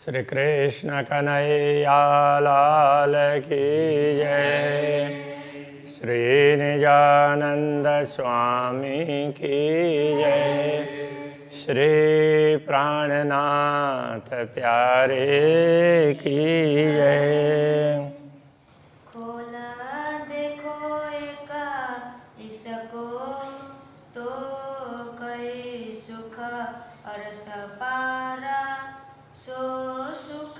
श्री कृष्ण कन्हैया लाल की जय। श्री निजानंद स्वामी की जय। श्री प्राणनाथ प्यारे की जय। खोला देखो एका इसको तो कई सुख अरस पारा सो सुख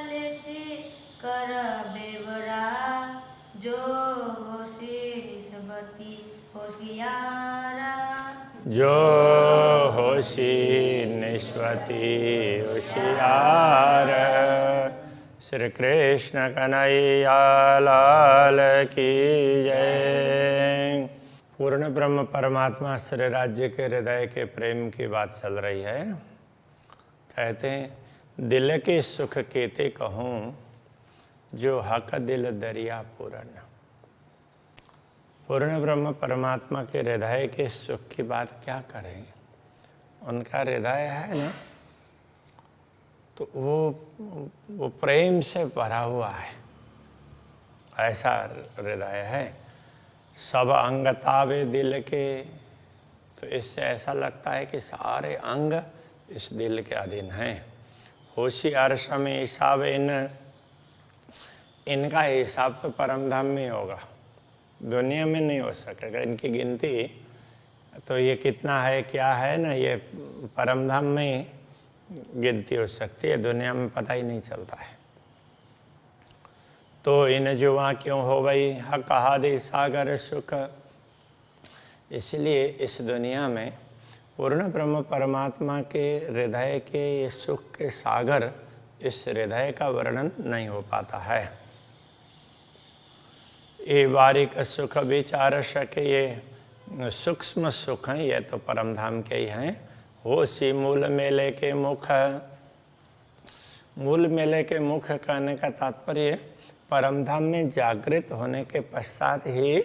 लेसी कर बेवरा जो होशी निस्बती होशियारा जो होशी निस्बती होशियार। श्री कृष्ण कन्हैया लाल की जय। पूर्ण ब्रह्म परमात्मा श्री राज्य के हृदय के प्रेम की बात चल रही है। कहते हैं दिल के सुख केते कहूँ जो हक दिल दरिया पूर्ण। पूर्ण ब्रह्म परमात्मा के हृदय के सुख की बात क्या करें। उनका हृदय है ना, तो वो प्रेम से भरा हुआ है, ऐसा हृदय है। सब अंग तावे दिल के, तो इससे ऐसा लगता है कि सारे अंग इस दिल के अधीन हैं। होशियार समय हिसाब इनका हिसाब तो परम धाम में होगा, दुनिया में नहीं हो सकेगा। इनकी गिनती तो ये कितना है क्या है ना, ये परम धाम में गिनती हो सकती है, दुनिया में पता ही नहीं चलता है। तो इन जुआ क्यों हो गई कहा दे सागर सुख। इसलिए इस दुनिया में पूर्ण ब्रह्म परमात्मा के हृदय के ये सुख के सागर, इस हृदय का वर्णन नहीं हो पाता है। ये बारीक सुख विचार सके, ये सूक्ष्म सुख हैं, ये तो परम धाम के ही हैं। होशी मूल मेले के मुख। मूल मेले के मुख कहने का तात्पर्य परम धाम में जागृत होने के पश्चात ही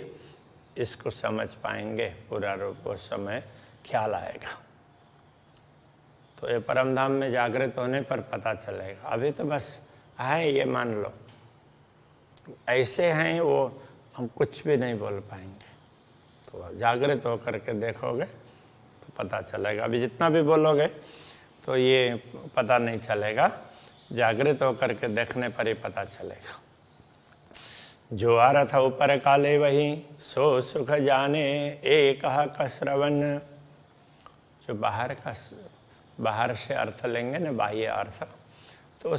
इसको समझ पाएंगे, पूरा रूप उस समय ख्याल आएगा। तो ये परम धाम में जागृत होने पर पता चलेगा। अभी तो बस है, ये मान लो ऐसे हैं वो, हम कुछ भी नहीं बोल पाएंगे। तो जागृत होकर के देखोगे तो पता चलेगा। अभी जितना भी बोलोगे तो ये पता नहीं चलेगा, जागृत होकर के देखने पर ही पता चलेगा। जो आ रहा था ऊपर काले वही सो सुख जाने एक का श्रवण। जो बाहर से अर्थ लेंगे ना, बाह्य अर्थ, तो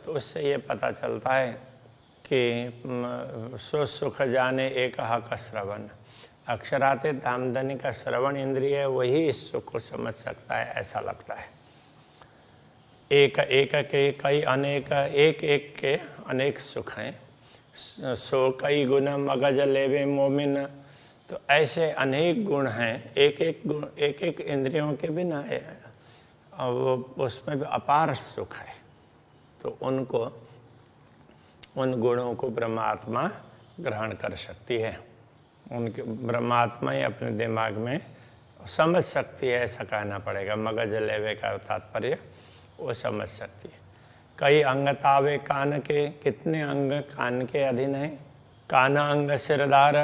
उससे ये पता चलता है कि सो सुख जाने एक का श्रवण। अक्षराते दामदनी का श्रवण इंद्रिय वही इस सुख को समझ सकता है, ऐसा लगता है। एक एक के कई अनेक, एक एक के अनेक सुख हैं। सो कई गुण मगज लेवे मोमिन। तो ऐसे अनेक गुण हैं, एक एक गुण, एक एक इंद्रियों के बिना वो उसमें भी अपार सुख है। तो उन गुणों को ब्रह्मात्मा ग्रहण कर सकती है। उनके ब्रह्मात्मा ही अपने दिमाग में समझ सकती है, ऐसा कहना पड़ेगा। मगज लेवे का तात्पर्य वो समझ सकती है। कई अंग तावे कान के, कितने अंग कान के अधीन हैं। कान अंग सिरदार,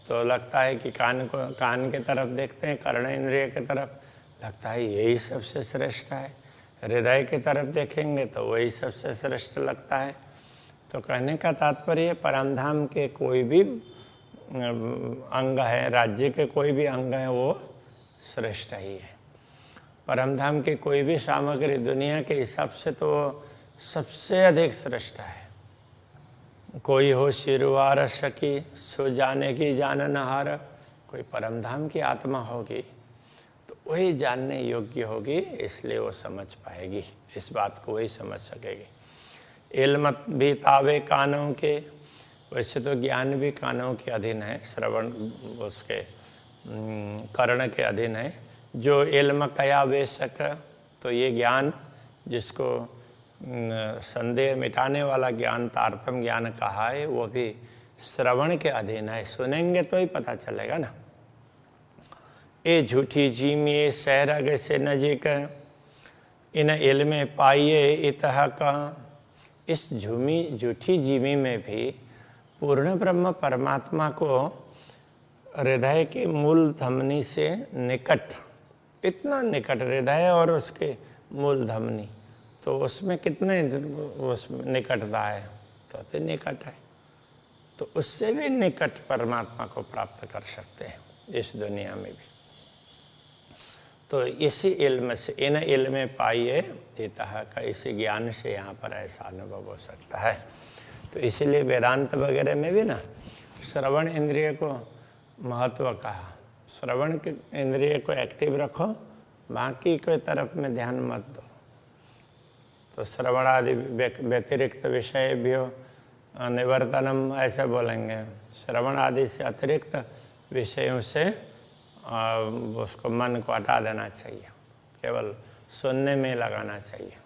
तो लगता है कि कान के तरफ देखते हैं, कर्ण इंद्रिय के तरफ, लगता है यही सबसे श्रेष्ठ है। हृदय की तरफ देखेंगे तो वही सबसे श्रेष्ठ लगता है। तो कहने का तात्पर्य परमधाम के कोई भी अंग है, राज्य के कोई भी अंग है, वो श्रेष्ठ ही है। परमधाम की कोई भी सामग्री दुनिया के हिसाब से तो सबसे अधिक श्रेष्ठ है। कोई हो शिरुआर सकी सो जाने की जाननहार। कोई परमधाम की आत्मा होगी तो वही जानने योग्य होगी, इसलिए वो समझ पाएगी, इस बात को वही समझ सकेगी। इल्म भी तावे कानों के, वैसे तो ज्ञान भी कानों के अधीन है, श्रवण उसके कर्ण के अधीन है। जो इल्म कया वेशक, तो ये ज्ञान जिसको संदेह मिटाने वाला ज्ञान, तारतम ज्ञान कहा है, वो भी श्रवण के अधीन है। सुनेंगे तो ही पता चलेगा ना। ए झूठी जीमिए सहरग से नजीक, इन इल्म पाइए इतः का, इस झूठी जीवी में भी पूर्ण ब्रह्म परमात्मा को हृदय के मूल धमनी से निकट, इतना निकट हृदय और उसके मूल धमनी, तो उसमें कितने उसमें निकटता है, तो निकट है, तो उससे भी निकट परमात्मा को प्राप्त कर सकते हैं इस दुनिया में भी। तो इसी इल्म से, इन इल्म पाइए इतः का, इसी ज्ञान से यहाँ पर ऐसा अनुभव हो सकता है। तो इसीलिए वेदांत वगैरह में भी ना श्रवण इंद्रिय को महत्व कहा, श्रवण के इंद्रिय को एक्टिव रखो, बाकी कोई तरफ में ध्यान मत दो। तो श्रवण आदि व्यतिरिक्त विषय भी हो निवर्तनम ऐसे बोलेंगे, श्रवण आदि से अतिरिक्त विषयों से उसको मन को हटा देना चाहिए, केवल सुनने में लगाना चाहिए।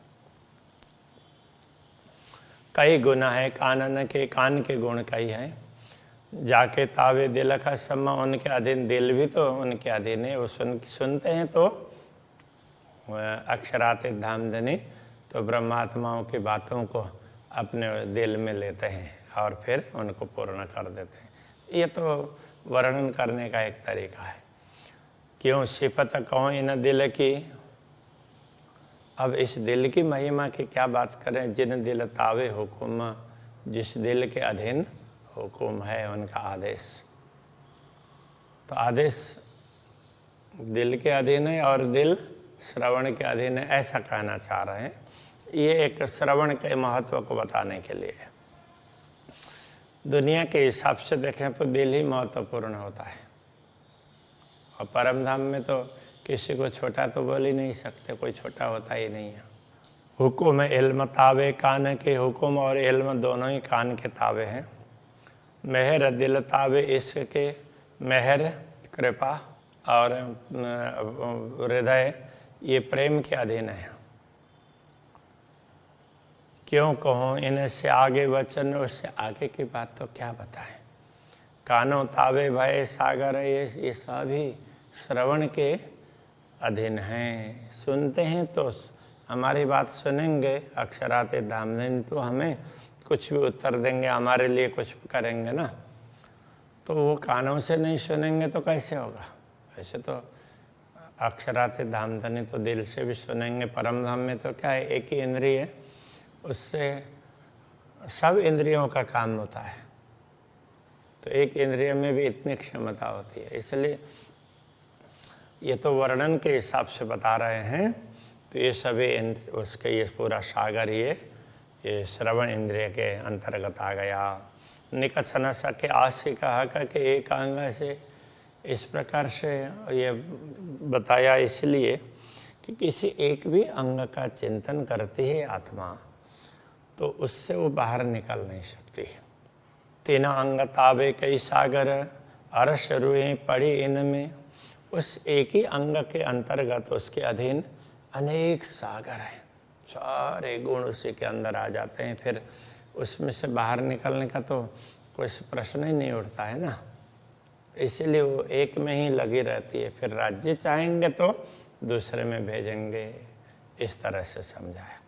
कई गुण है कानन के, कान के गुण कई हैं। जाके तावे दिल का सम्मा, उनके अधीन, दिल भी तो उनके अधीन है। वो सुनते हैं तो अक्षराते धामधनी, तो ब्रह्मात्माओं की बातों को अपने दिल में लेते हैं और फिर उनको पूर्ण कर देते हैं। ये तो वर्णन करने का एक तरीका है। क्यों सिफत कहो इन दिल की, अब इस दिल की महिमा की क्या बात करें। जिन दिल तावे हुकुम, जिस दिल के अधीन हुकुम है उनका आदेश, तो आदेश दिल के अधीन है और दिल श्रवण के अधीन है, ऐसा कहना चाह रहे हैं। ये एक श्रवण के महत्व को बताने के लिए है। दुनिया के हिसाब से देखें तो दिल ही महत्वपूर्ण होता है, और परम धाम में तो किसी को छोटा तो बोल ही नहीं सकते, कोई छोटा होता ही नहीं है। हुकुम इल्म तावे, कान के हुकुम और इल्म दोनों ही कान के तावे हैं। मेहर दिल तावे, इसके मेहर कृपा और हृदय ये प्रेम के अधीन है। क्यों कहो इनसे आगे वचन, उससे आगे की बात तो क्या बताएं। कानों तावे भय सागर, ये सभी श्रवण के अधीन हैं। सुनते हैं तो हमारी बात सुनेंगे, अक्षराते धामधनी, तो हमें कुछ भी उत्तर देंगे, हमारे लिए कुछ करेंगे ना। तो वो कानों से नहीं सुनेंगे तो कैसे होगा। वैसे तो अक्षराते धामधनी तो दिल से भी सुनेंगे। परम धाम में तो क्या है, एक ही इंद्रिय है, उससे सब इंद्रियों का काम होता है। तो एक इंद्रिय में भी इतनी क्षमता होती है, इसलिए ये तो वर्णन के हिसाब से बता रहे हैं। तो ये सभी उसके, ये पूरा सागर ये श्रवण इंद्रिय के अंतर्गत आ गया। निकट न सके आशी कहा कि एक अंग से, इस प्रकार से ये बताया इसलिए कि किसी एक भी अंग का चिंतन करती है आत्मा, तो उससे वो बाहर निकल नहीं सकती। तीन अंग ताबे कई सागर, अरस रुएं पड़ी इनमें, उस एक ही अंग के अंतर्गत, उसके अधीन अनेक सागर हैं। सारे गुण उसी के अंदर आ जाते हैं, फिर उसमें से बाहर निकलने का तो कोई प्रश्न ही नहीं उठता है ना। इसीलिए वो एक में ही लगी रहती है। फिर राज्य चाहेंगे तो दूसरे में भेजेंगे, इस तरह से समझाया।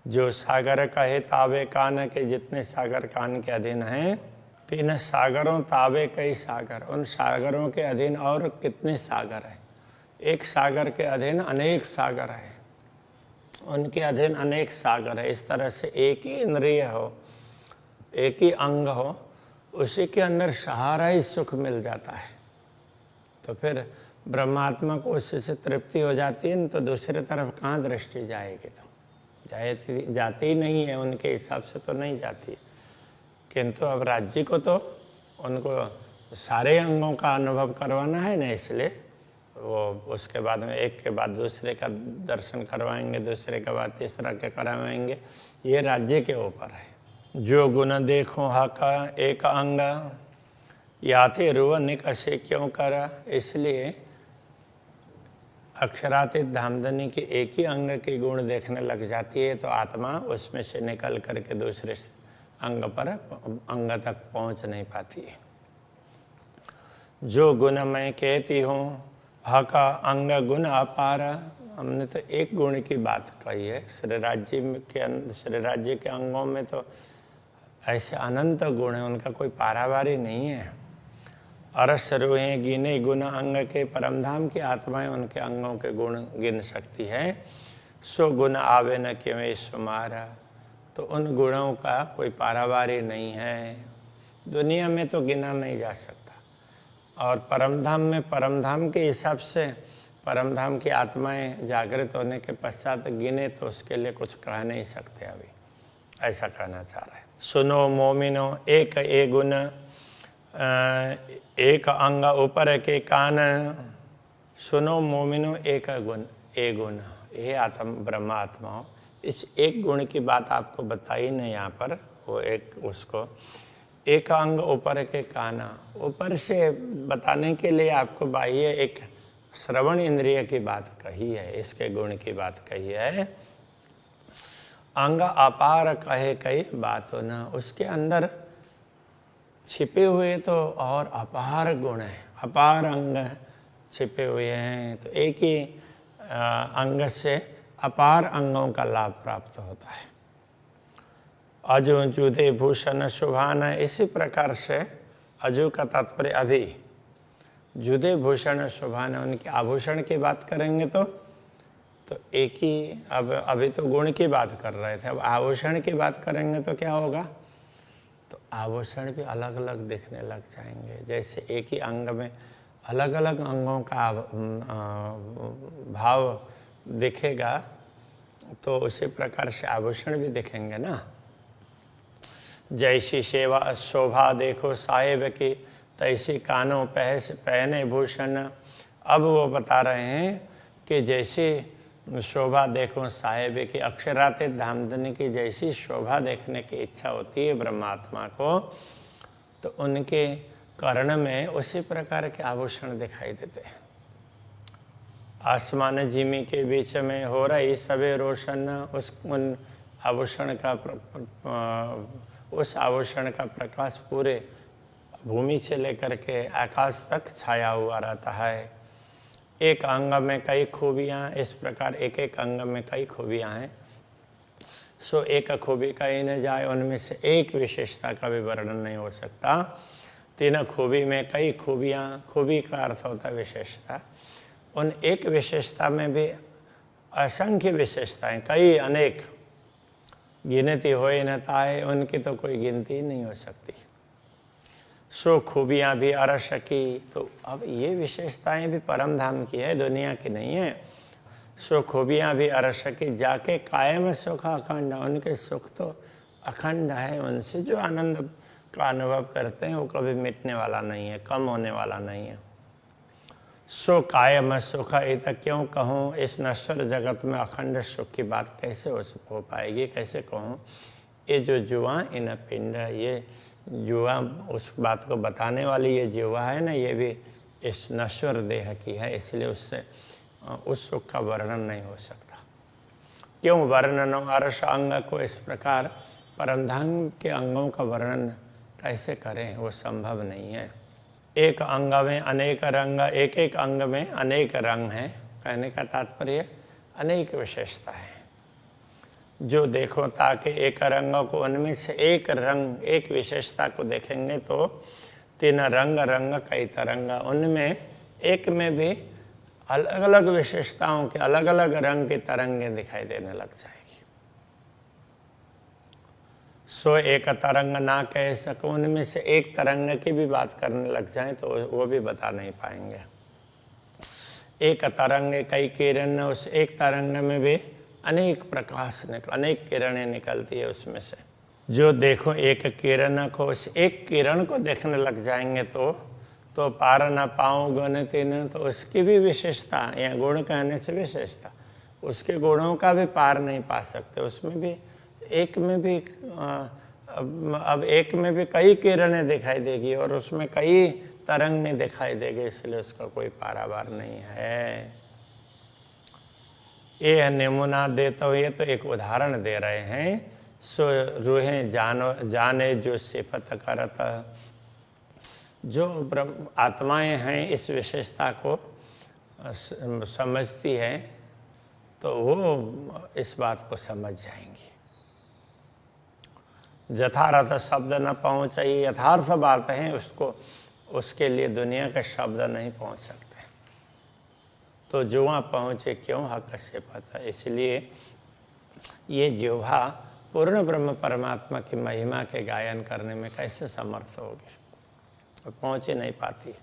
जो सागर कहे तावे कान के, जितने सागर कान के अधीन हैं। तीन सागरों तावे कई सागर, उन सागरों के अधीन और कितने सागर हैं। एक सागर के अधीन अनेक सागर है, उनके अधीन अनेक सागर है। इस तरह से एक ही इंद्रिय हो, एक ही अंग हो, उसी के अंदर सहारा ही सुख मिल जाता है। तो फिर ब्रह्मात्मा को उससे से तृप्ति हो जाती है न, तो दूसरे तरफ कहाँ दृष्टि जाएगी। तो जाती ही नहीं है, उनके हिसाब से तो नहीं जाती। किंतु अब राज्य को तो उनको सारे अंगों का अनुभव करवाना है ना, इसलिए वो उसके बाद में एक के बाद दूसरे का दर्शन करवाएंगे, दूसरे के बाद तीसरा के करवाएंगे। ये राज्य के ऊपर है। जो गुण देखो हाका एक अंग, याते रुव निकसे क्यों करा। इसलिए अक्षरातीत धामधनी की एक ही अंग के गुण देखने लग जाती है, तो आत्मा उसमें से निकल करके दूसरे अंग पर, अंग तक पहुंच नहीं पाती है। जो गुण मैं कहती हूँ, हाका अंग गुण अपार, हमने तो एक गुण की बात कही है। श्री राज्य के अंगों में तो ऐसे अनंत गुण हैं, उनका कोई पारावारी नहीं है। अरस रूहें गिने गुण अंग के, परमधाम की आत्माएं उनके अंगों के गुण गिन सकती है। सो गुण आवे न क्यों सुमारा, तो उन गुणों का कोई पारावारी नहीं है, दुनिया में तो गिना नहीं जा सकता। और परमधाम में परमधाम के हिसाब से परमधाम की आत्माएं जागृत होने के पश्चात गिने तो उसके लिए कुछ कह नहीं सकते अभी, ऐसा कहना चाह रहे हैं। सुनो मोमिनो एक ए गुण, एक अंग ऊपर के कान। सुनो मोमिनो एक गुण ए गुण, हे आत्म ब्रह्मात्मा, इस एक गुण की बात आपको बताई नहीं यहाँ पर। वो एक उसको एक अंग ऊपर के काना, ऊपर से बताने के लिए आपको बाह्य एक श्रवण इंद्रिय की बात कही है, इसके गुण की बात कही है। अंग अपार कहे कई बातों न, उसके अंदर छिपे हुए तो और अपार गुण है, अपार अंग छिपे हुए हैं। तो एक ही अंग से अपार अंगों का लाभ प्राप्त होता है। अजु जुदे भूषण शुभान, इसी प्रकार से अजु का तात्पर्य अभी, जुदे भूषण शुभान, उनके आभूषण की बात करेंगे तो एक ही, अब अभी तो गुण की बात कर रहे थे, अब आभूषण की बात करेंगे तो क्या होगा, तो आभूषण भी अलग अलग दिखने लग जाएंगे। जैसे एक ही अंग में अलग अलग अंगों का भाव दिखेगा, तो उसी प्रकार से आभूषण भी दिखेंगे ना। जैसी सेवा शोभा देखो साहेब की, तैसी कानों पहने भूषण। अब वो बता रहे हैं कि जैसी शोभा देखो साहेब की, अक्षरातीत धामधनी की जैसी शोभा देखने की इच्छा होती है ब्रह्मात्मा को, तो उनके कर्ण में उसी प्रकार के आभूषण दिखाई देते हैं। आसमान जिमी के बीच में हो रही सबे रोशन, उन आभूषण का उस आभूषण का प्रकाश पूरे भूमि से लेकर के आकाश तक छाया हुआ रहता है। एक अंग में कई खूबियाँ, इस प्रकार एक एक अंग में कई खूबियाँ हैं। सो एक खूबी कही न जाए, उनमें से एक विशेषता का भी वर्णन नहीं हो सकता। तीन खूबी में कई खूबियाँ, खूबी का अर्थ होता है विशेषता। उन एक विशेषता में भी असंख्य विशेषताएं, कई अनेक, गिनती हो न ताए, उनकी तो कोई गिनती नहीं हो सकती। सो खूबियाँ भी अरस की, तो अब ये विशेषताएं भी परम धाम की है, दुनिया की नहीं है। सो खूबियाँ भी अरस की, जाके कायम सुख अखंड, उनके सुख तो अखंड है, उनसे जो आनंद का अनुभव करते हैं वो कभी मिटने वाला नहीं है, कम होने वाला नहीं है। सो कायम सुख, इत क्यों कहूँ, इस नश्वर जगत में अखंड सुख की बात कैसे हो पाएगी, कैसे कहूँ। ये जो जुआ इन पिंड, ये जुआ उस बात को बताने वाली ये जुआ है ना, ये भी इस नश्वर देह की है, इसलिए उससे उस सुख का वर्णन नहीं हो सकता। क्यों वर्णन अरस अंग को इस प्रकार परमधाम के अंगों का वर्णन कैसे करें, वो संभव नहीं है। एक अंग में अनेक रंग, एक एक अंग में अनेक रंग हैं, कहने का तात्पर्य अनेक विशेषता है। जो देखो ताकि एक रंग को, उनमें से एक रंग, एक विशेषता को देखेंगे तो तीन रंग रंग कई तरंग, उनमें एक में भी अलग अलग विशेषताओं के अलग अलग रंग की तरंगें दिखाई देने लग जाएगी। सो एक तरंग ना कह सको, उनमें से एक तरंग की भी बात करने लग जाएं तो वो भी बता नहीं पाएंगे। एक तरंग कई किरण, उस एक तरंग में भी अनेक प्रकाश अनेक किरणें निकलती है उसमें से। जो देखो एक किरण को, उस एक किरण को देखने लग जाएंगे तो पार न पाऊँ गुण तीन, तो उसकी भी विशेषता, या गुण कहने से विशेषता, उसके गुणों का भी पार नहीं पा सकते। उसमें भी एक में भी अब एक में भी कई किरणें दिखाई देगी और उसमें कई तरंगें दिखाई देगी, इसलिए उसका कोई पारावार नहीं है। ये नमूना देता हूँ, ये तो एक उदाहरण दे रहे हैं। सो रूहें जाने जो सिफत करत, जो आत्माएं हैं इस विशेषता को समझती है, तो वो इस बात को समझ जाएंगी। यथार्थ शब्द न पहुँचे, यथार्थ बात है, उसके लिए दुनिया के शब्द नहीं पहुँच सकते। तो जो वहाँ पहुँचे क्यों हक से पता। इसलिए ये जिह्वा पूर्ण ब्रह्म परमात्मा की महिमा के गायन करने में कैसे समर्थ होगी, और पहुँच ही नहीं पाती।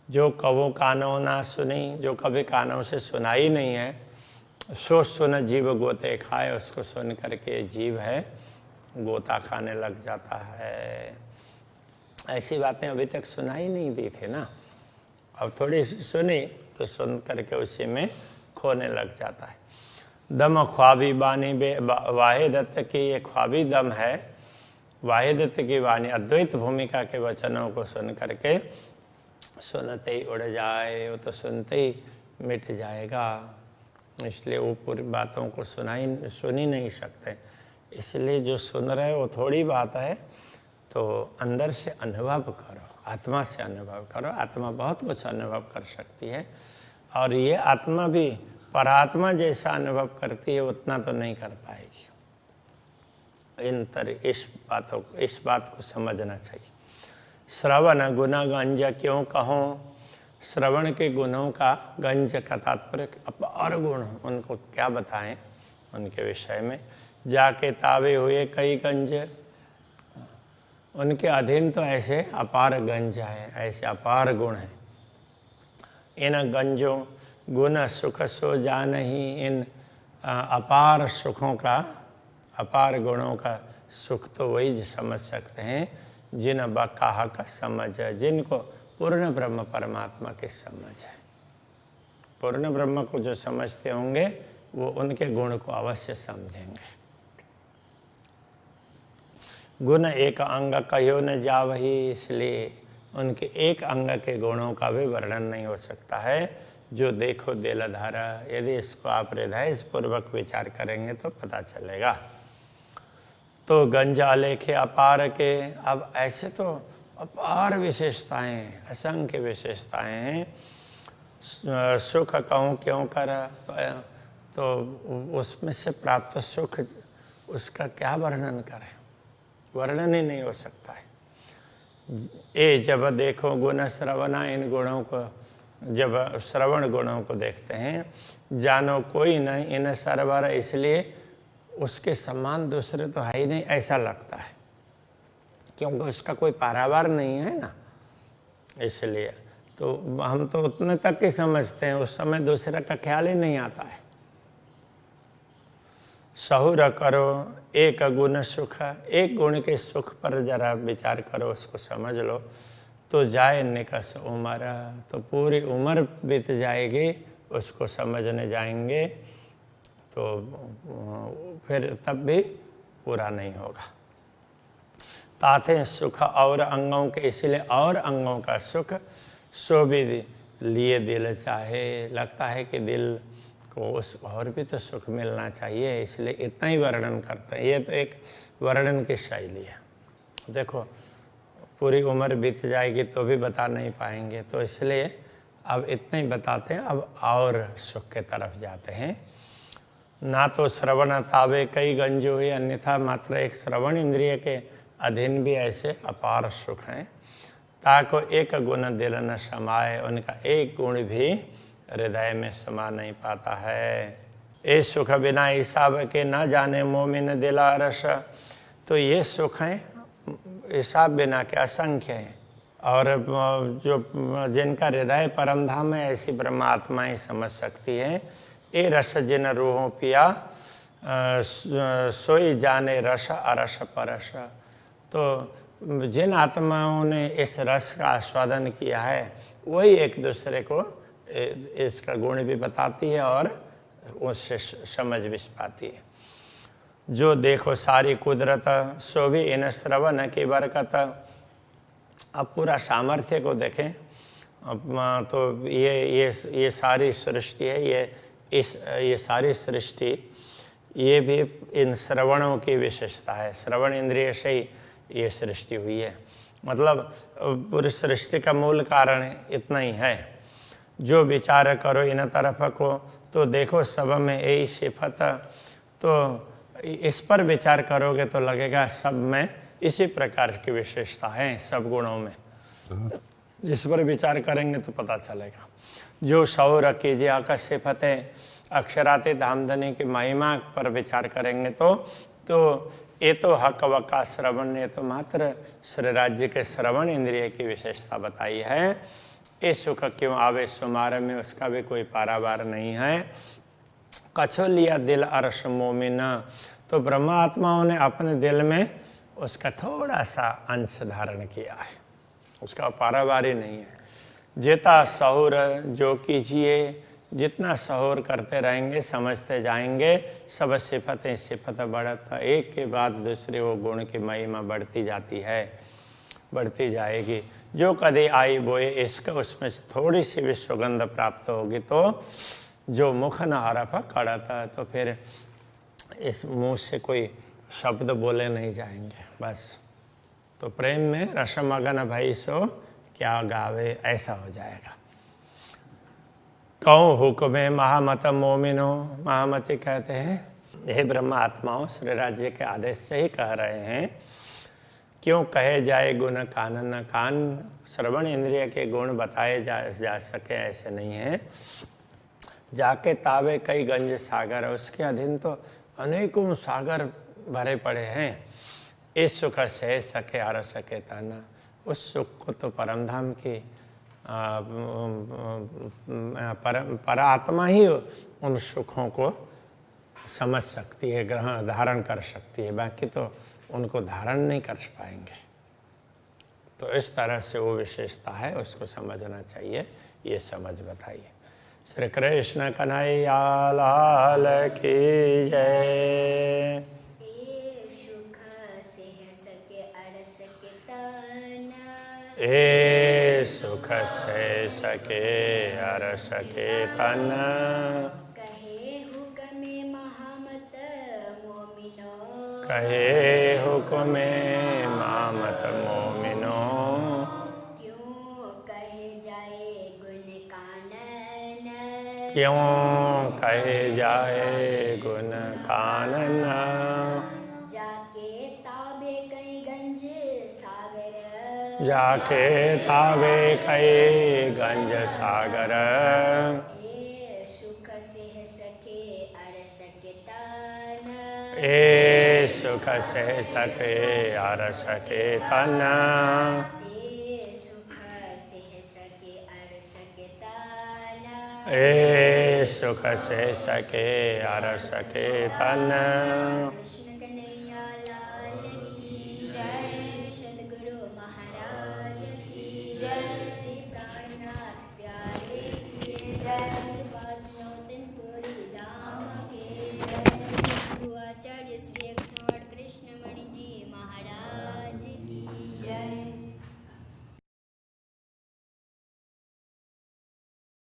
जो कबो कानों ना सुनी, जो कभी कानों से सुना ही नहीं है, सो सुन जीव गोते खाए, उसको सुन करके जीव है गोता खाने लग जाता है। ऐसी बातें अभी तक सुनाई नहीं दी थी ना, अब थोड़ी सुनी तो सुन करके उसी में खोने लग जाता है। दम ख्वाबी बानी बे वाहे दत्त की ये ख्वाबी दम है, वाहे दत्त की वाणी अद्वैत भूमिका के वचनों को सुन करके सुनते ही उड़ जाए, वो तो सुनते ही मिट जाएगा। इसलिए वो पूरी बातों को सुन ही नहीं सकते। इसलिए जो सुन रहे वो थोड़ी बात है, तो अंदर से अनुभव करो, आत्मा से अनुभव करो। आत्मा बहुत कुछ अनुभव कर सकती है, और ये आत्मा भी परात्मा जैसा अनुभव करती है उतना तो नहीं कर पाएगी। इस बात को समझना चाहिए। श्रवण गुण गंज क्यों कहो, श्रवण के गुणों का गंज का तात्पर्य अपार गुण, उनको क्या बताएं उनके विषय में। जाके तावे हुए कई गंज, उनके अधीन तो ऐसे अपार गंज है, ऐसे अपार गुण हैं। इन गंजों गुण सुख सो जानही, इन अपार सुखों का, अपार गुणों का सुख तो वही समझ सकते हैं जिन बकाह का समझ है, जिनको पूर्ण ब्रह्म परमात्मा की समझ है। पूर्ण ब्रह्म को जो समझते होंगे वो उनके गुण को अवश्य समझेंगे। गुण एक अंग कहो न जावही, इसलिए उनके एक अंग के गुणों का भी वर्णन नहीं हो सकता है। जो देखो दिलधारा, यदि इसको आप हृदय पूर्वक विचार करेंगे तो पता चलेगा। तो गंज आलेखे अपार के, अब ऐसे तो अपार विशेषताएं, असंख्य विशेषताएं हैं। सुख कहूँ क्यों कर, तो उसमें से प्राप्त सुख, उसका क्या वर्णन करें, वर्णन ही नहीं हो सकता है। जब देखो गुण श्रवणा, इन गुणों को जब श्रवण गुणों को देखते हैं, जानो कोई नहीं इन सरवर, इसलिए उसके समान दूसरे तो है ही नहीं ऐसा लगता है, क्योंकि उसका कोई पारावार नहीं है ना। इसलिए तो हम तो उतने तक ही समझते हैं, उस समय दूसरे का ख्याल ही नहीं आता है। सहुर करो एक गुण सुख, एक गुण के सुख पर जरा विचार करो, उसको समझ लो, तो जाए निकस उम्र, तो पूरी उम्र बीत जाएगी उसको समझने जाएंगे, तो फिर तब भी पूरा नहीं होगा। ताथे सुख और अंगों के, इसलिए और अंगों का सुख सो भी लिए दिल चाहे, लगता है कि दिल को उस और भी तो सुख मिलना चाहिए, इसलिए इतना ही वर्णन करते हैं। ये तो एक वर्णन की शैली है। देखो पूरी उम्र बीत जाएगी तो भी बता नहीं पाएंगे, तो इसलिए अब इतना ही बताते हैं। अब और सुख के तरफ जाते हैं। ना तो श्रवण तावे कई गंज हुई, अन्यथा मात्र एक श्रवण इंद्रिय के अधीन भी ऐसे अपार सुख हैं। ताको एक गुण दिल न समाए, उनका एक गुण भी हृदय में समा नहीं पाता है। ए सुख बिना हिसाब के न जाने मोमिन दिला रस, तो ये सुख हैं हिसाब बिना के असंख्य हैं, और जो जिनका हृदय परमधाम है ऐसी ब्रह्मात्माएं समझ सकती हैं। ए रस जिन रूहों पिया सोई जाने रस अरस परस, तो जिन आत्माओं ने इस रस का आस्वादन किया है वही एक दूसरे को इसका गुण भी बताती है और उससे समझ भी पाती है। जो देखो सारी कुदरत सो भी इन श्रवण की बरकत, अब पूरा सामर्थ्य को देखें तो ये सारी सृष्टि है, ये सारी सृष्टि ये भी इन श्रवणों की विशेषता है। श्रवण इंद्रिय से ही ये सृष्टि हुई है, मतलब पूरी सृष्टि का मूल कारण इतना ही है। जो विचार करो इन तरफ को तो देखो सब में यही सिफत, तो इस पर विचार करोगे तो लगेगा सब में इसी प्रकार की विशेषता है, सब गुणों में। इस पर विचार करेंगे तो पता चलेगा। जो सौर कीजिए आका सिफत है, अक्षरातीत आमदनी की महिमा पर विचार करेंगे तो ये तो हक वका श्रवण, ये तो मात्र श्री राज्य के श्रवण इंद्रिय की विशेषता बताई है। ये सुख क्यों आवे सुमार में, उसका भी कोई पारावार नहीं है। कछो लिया दिल अरस मोमिन, तो ब्रह्मात्माओं ने अपने दिल में उसका थोड़ा सा अंश धारण किया है, उसका पारावार ही नहीं है। जेता सहूर जो कीजिए, जितना सहूर करते रहेंगे समझते जाएंगे, सब सिफतें सिफत बढ़ता, एक के बाद दूसरे वो गुण की महिमा बढ़ती जाती है, बढ़ती जाएगी। जो कभी आई बोए इश्क, उसमें से थोड़ी सी भी सुगंध प्राप्त होगी तो जो मुख न हरफ कड़ता, तो फिर इस मुंह से कोई शब्द बोले नहीं जाएंगे बस। तो प्रेम में रसमगन भई सो क्या गावे, ऐसा हो जाएगा। कहूँ हुक्म महामत मोमिनो, महामती कहते हैं हे ब्रह्म आत्माओं, श्री राज्य के आदेश से ही कह रहे हैं। क्यों कहे जाए गुण कानन, कान श्रवण इंद्रिय के गुण बताए जा सके ऐसे नहीं है। जाके तावे कई गंज सागर, उसके अधीन तो अनेकों सागर भरे पड़े हैं। इस सुख सह सके हर सके ताना, उस सुख को तो परमधाम की परात्मा ही उन सुखों को समझ सकती है, ग्रहण धारण कर सकती है, बाकी तो उनको धारण नहीं कर पाएंगे। तो इस तरह से वो विशेषता है, उसको समझना चाहिए। ये समझ बताइए। श्री कृष्ण कन्हैया लाल की जय। ए सुख से सके हर सके तन, कहे हुक्मे महामत मोमिनो, कहे हुक्मे महामत मोमिनो। क्यों कहे जाए गुण कानन, क्यों कहे जाए गुण कानन। जाके ताबे कई गंज सागर, जाके तावे कई गंज सागर। ए सुख से सके अर सके तन, ए सुख से सके हर सके तन। ए सुख से सके अर सके तन, ए सुख से सके हर सके तन। कृष्ण कन्हैया लाल की जय, सद्गुरु महाराज की जय, श्री प्राणनाथ प्यारे की जय।